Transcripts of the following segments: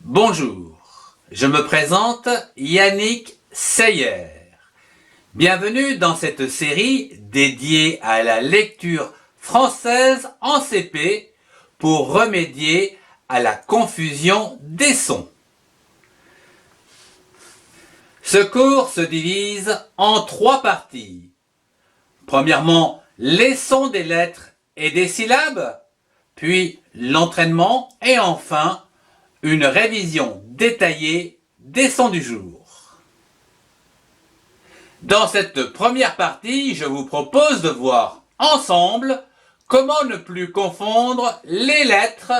Bonjour, je me présente Yannick Seyer. Bienvenue dans cette série dédiée à la lecture française en CP pour remédier à la confusion des sons. Ce cours se divise en 3 parties. Premièrement, les sons des lettres et des syllabes, puis l'entraînement et enfin une révision détaillée des sons du jour. Dans cette première partie, je vous propose de voir ensemble comment ne plus confondre les lettres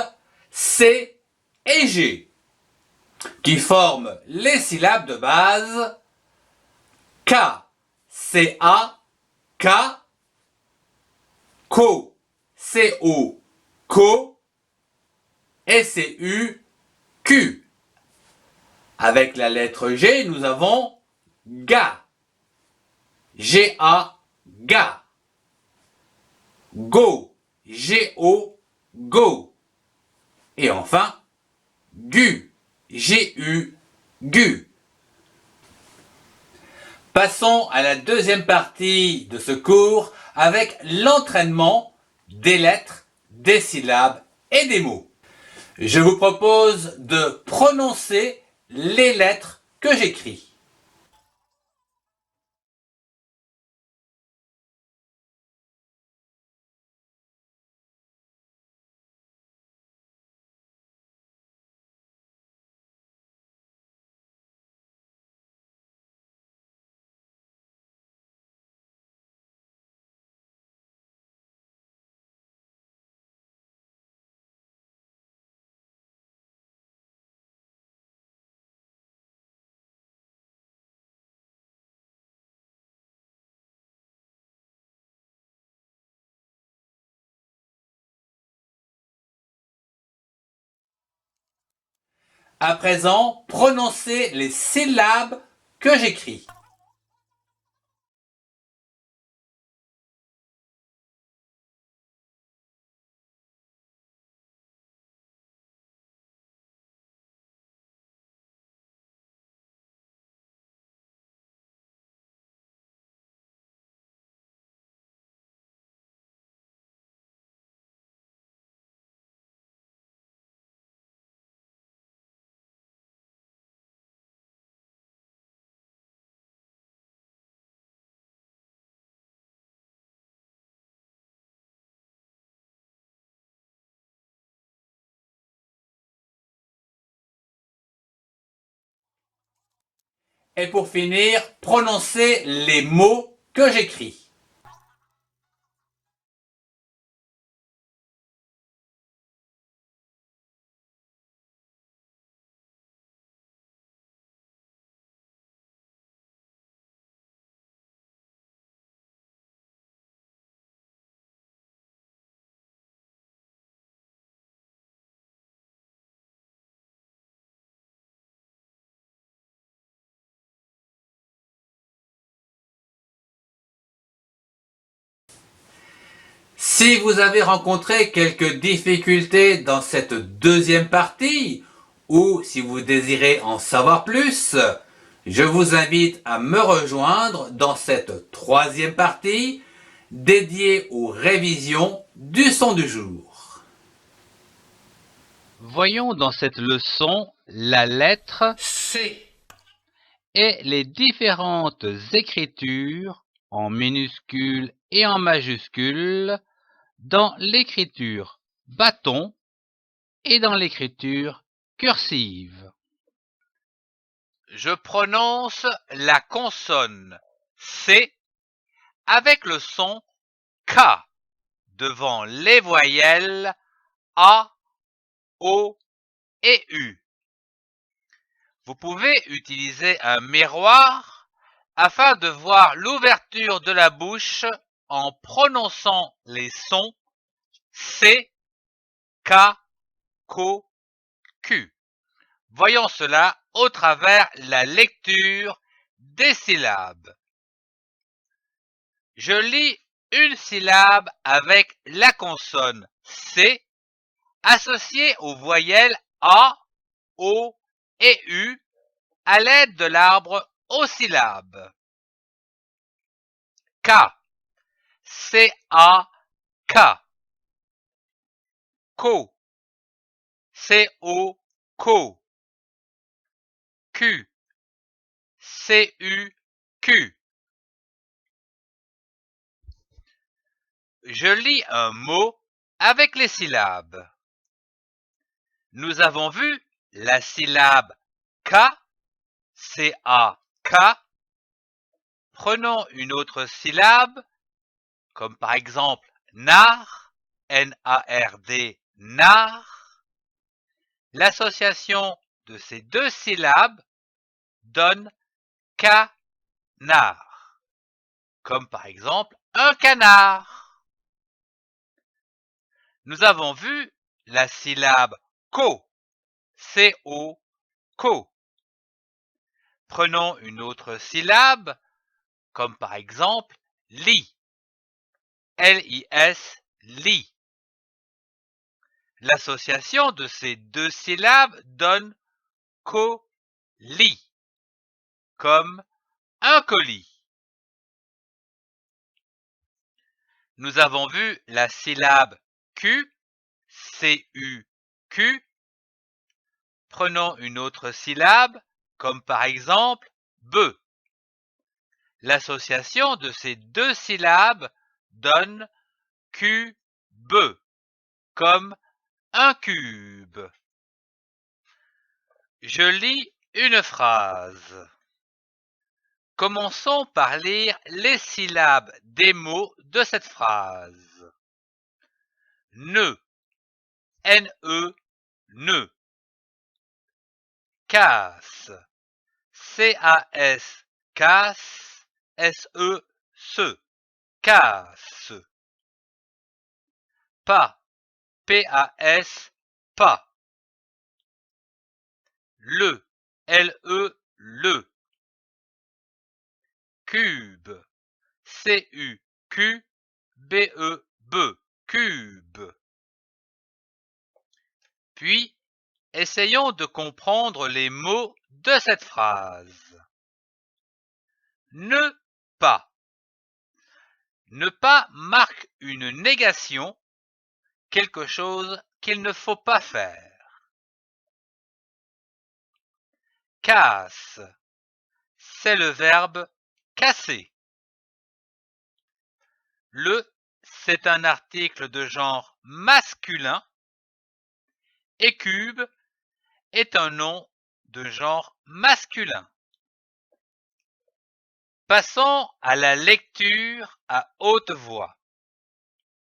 C et G, qui forment les syllabes de base K, C-A, K, CO, C-O, CO, et C-U, Q. Avec la lettre G, nous avons GA, G-A, GA, GO, G-O, GO, et enfin GU, G-U, GU. Passons à la deuxième partie de ce cours avec l'entraînement des lettres, des syllabes et des mots. Je vous propose de prononcer les lettres que j'écris. À présent, prononcez les syllabes que j'écris. Et pour finir, prononcez les mots que j'écris. Si vous avez rencontré quelques difficultés dans cette deuxième partie, ou si vous désirez en savoir plus, je vous invite à me rejoindre dans cette troisième partie dédiée aux révisions du son du jour. Voyons dans cette leçon la lettre C et les différentes écritures en minuscules et en majuscules dans l'écriture bâton et dans l'écriture cursive. Je prononce la consonne C avec le son K devant les voyelles A, O et U. Vous pouvez utiliser un miroir afin de voir l'ouverture de la bouche en prononçant les sons C, K, CO, Q. Voyons cela au travers la lecture des syllabes. Je lis une syllabe avec la consonne C associée aux voyelles A, O et U à l'aide de l'arbre aux syllabes. K, C-A-K. Co, C-O, co. Q, C-U-Q. Je lis un mot avec les syllabes. Nous avons vu la syllabe K, C-A-K. Prenons une autre syllabe, comme par exemple nard, N-A-R-D, nard. L'association de ces deux syllabes donne canard, comme par exemple un canard. Nous avons vu la syllabe co, C-O, co. Prenons une autre syllabe, comme par exemple lit, L-I-S, lit. L'association de ces deux syllabes donne colis, comme un colis. Nous avons vu la syllabe Q, C-U-Q. Prenons une autre syllabe, comme par exemple be. L'association de ces deux syllabes donne cube, comme un cube. Je lis une phrase. Commençons par lire les syllabes des mots de cette phrase. Ne, N-E, ne. Casse, C-A-S, casse, S-E, se, casse. Pas, P-A-S, pas. Le, L-E, le. Cube, C-U-Q-B-E-B, cube. Puis, essayons de comprendre les mots de cette phrase. Ne pas. Ne pas marque une négation, quelque chose qu'il ne faut pas faire. Casse, c'est le verbe casser. Le, c'est un article de genre masculin et cube est un nom de genre masculin. Passons à la lecture à haute voix.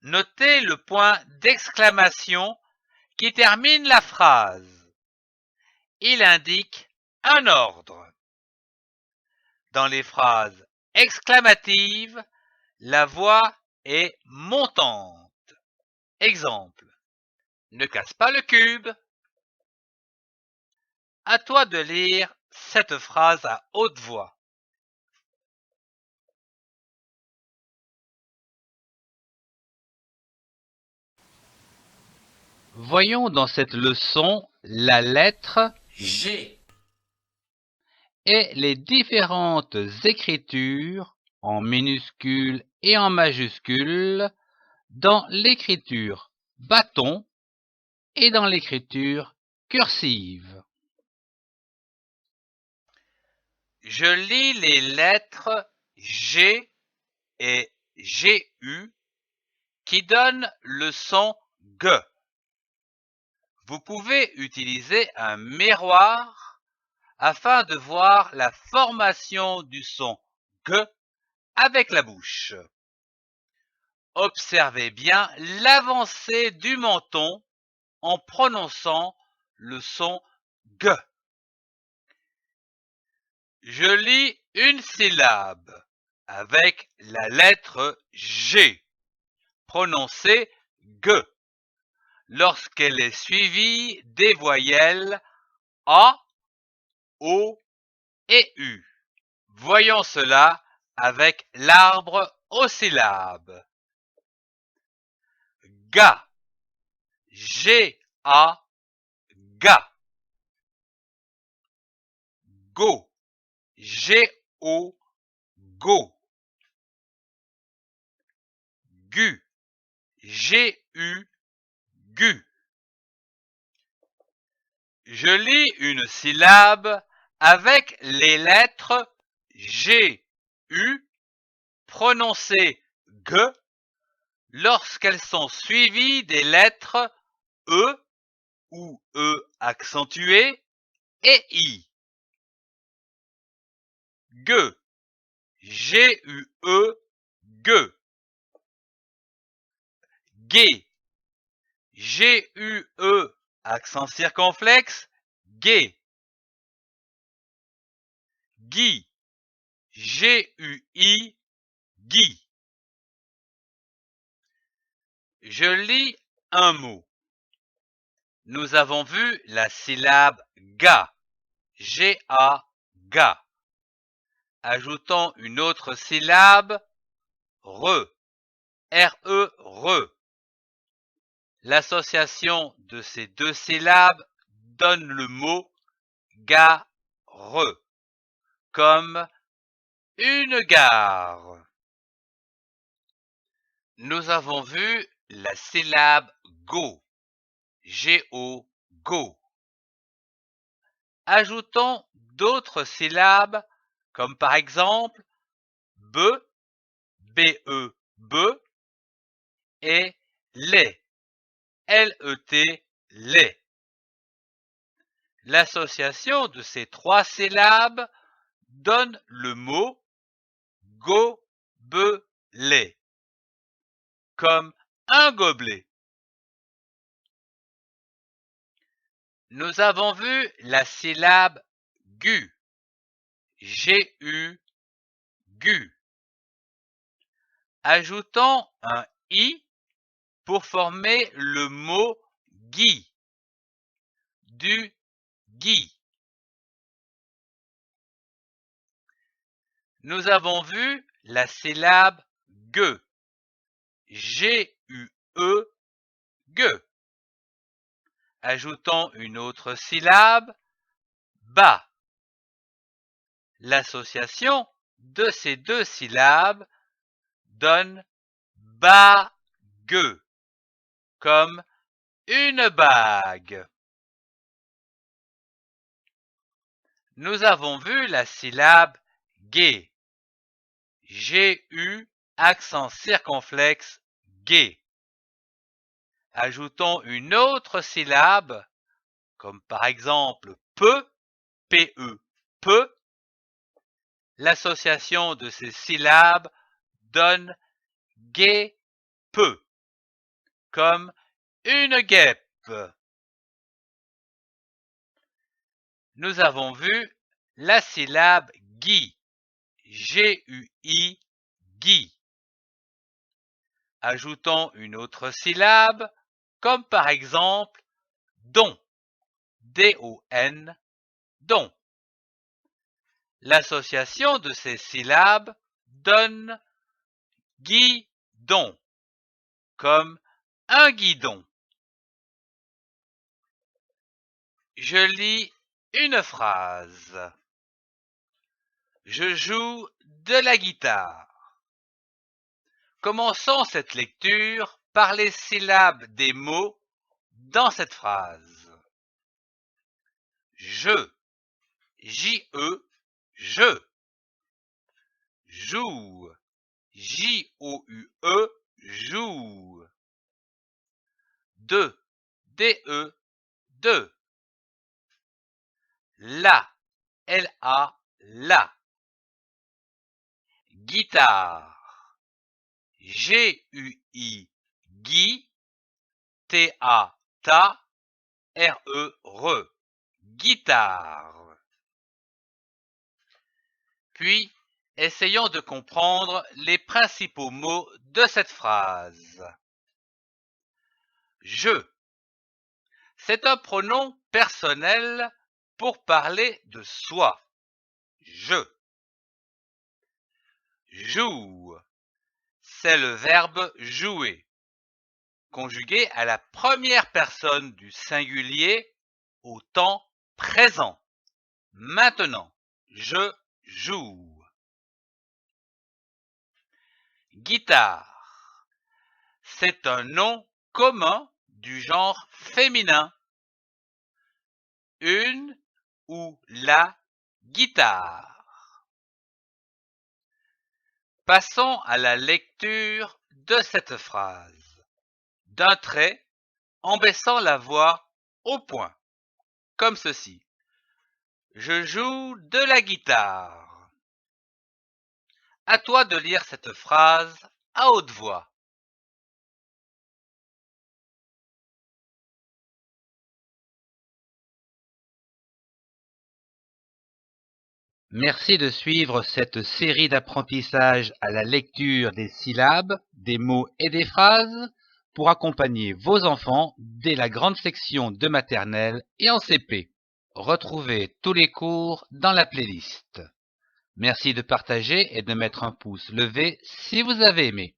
Notez le point d'exclamation qui termine la phrase. Il indique un ordre. Dans les phrases exclamatives, la voix est montante. Exemple. Ne casse pas le cube. À toi de lire cette phrase à haute voix. Voyons dans cette leçon la lettre G. et les différentes écritures en minuscules et en majuscules dans l'écriture bâton et dans l'écriture cursive. Je lis les lettres G et GU qui donnent le son G. Vous pouvez utiliser un miroir afin de voir la formation du son G avec la bouche. Observez bien l'avancée du menton en prononçant le son G. Je lis une syllabe avec la lettre G, prononcée G, lorsqu'elle est suivie des voyelles A, O et U. Voyons cela avec l'arbre aux syllabes. Ga, G-A, ga. go, G-O, go. Gu, G-U, gu. Je lis une syllabe avec les lettres G, U, prononcées G, lorsqu'elles sont suivies des lettres E ou E accentué et I. Gue, G-U-E, gue. Gai, G-U-E, accent circonflexe, gai. Gui, G-U-I, gui. Je lis un mot. Nous avons vu la syllabe ga, G-A, ga. Ajoutons une autre syllabe, re, R-E, re. L'association de ces deux syllabes donne le mot gare, comme une gare. Nous avons vu la syllabe go, G-O, go. Ajoutons d'autres syllabes, comme par exemple be, B-E, be, et les, L-E-T, les. L'association de ces trois syllabes donne le mot gobelet, comme un gobelet. Nous avons vu la syllabe gu, G-U, gu. Ajoutons un i pour former le mot gui, du gui. Nous avons vu la syllabe gue, G-U-E, gue. Ajoutons une autre syllabe, ba. L'association de ces deux syllabes donne bague, comme une bague. Nous avons vu la syllabe gai, G-U, accent circonflexe, gai. Ajoutons une autre syllabe, comme par exemple peu, P-E, peu. L'association de ces syllabes donne gai, peu, comme une guêpe. Nous avons vu la syllabe gui, G-U-I, gui. Ajoutons une autre syllabe, comme par exemple don, D-O-N, don. L'association de ces syllabes donne guidon, comme un guidon. Je lis une phrase. Je joue de la guitare. Commençons cette lecture par les syllabes des mots dans cette phrase. Je, J-E, je. Joue, J-O-U-E, joue. De, D-E, de. La, L-A, la. Guitare, G-U-I, gui, T-A, ta, R-E, re. Guitare. Puis, essayons de comprendre les principaux mots de cette phrase. Je. C'est un pronom personnel pour parler de soi. Je. Joue. C'est le verbe jouer, conjugué à la première personne du singulier au temps présent, maintenant. Je joue. Guitare. C'est un nom commun du genre féminin. Une ou la guitare. Passons à la lecture de cette phrase. D'un trait, en baissant la voix au point, comme ceci. Je joue de la guitare. À toi de lire cette phrase à haute voix. Merci de suivre cette série d'apprentissage à la lecture des syllabes, des mots et des phrases pour accompagner vos enfants dès la grande section de maternelle et en CP. Retrouvez tous les cours dans la playlist. Merci de partager et de mettre un pouce levé si vous avez aimé.